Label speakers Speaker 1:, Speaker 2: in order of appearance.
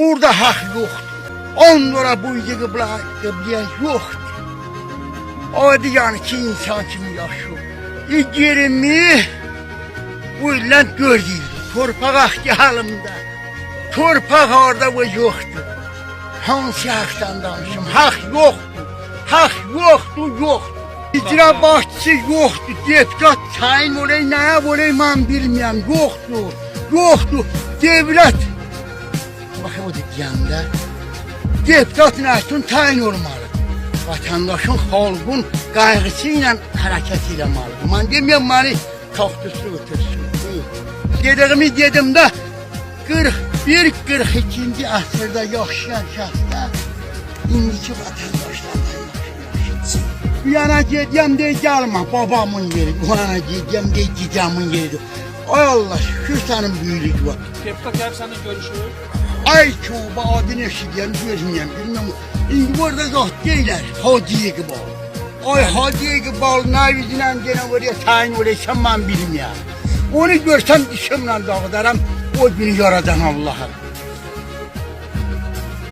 Speaker 1: Burada hak yoktur. Onlara bu kıblaya yoktur. O yani ki insan kimi yaşıyor. İgirimi bu ile gördüydü. Torpak halimde. Torpak orada bu yoktur. Hangi haktan danışım? Hak yoktur. Hak yoktur, yoktur. İcra başçısı yoktur. Deputat tayin olay, neye olay ben bilmem. Yoktur. Yoktur. Devlet. Bakın o diyende. Deputat neysin tayin olmalı. Vatandaşın, halkın kaygısıyla hareket edilmeli. Ben demiyorum beni taxtısı götürsün. Dediğimi dedim de 41-42. Asırda yaşayan şahslar indiki vatandaşlardan yaşayın. Bir yana gideceğim de gelme babamın yeri. Bu yana gideceğim de gideceğimin yeri. Ay Allah şükür senin büyülük var.
Speaker 2: Deputat gelip seninle görüşür.
Speaker 1: Ay çoğba adını eşitleyen görmeyeyim bilmiyorum. İndi burada zat değiller. Hadiye gibi ol. Ay hadiye gibi ol. Navizinen gene oraya tayin olaysam ben bilmiyorum. Onu görsem dişimle dağıdarım. O günü yaradan Allah'a.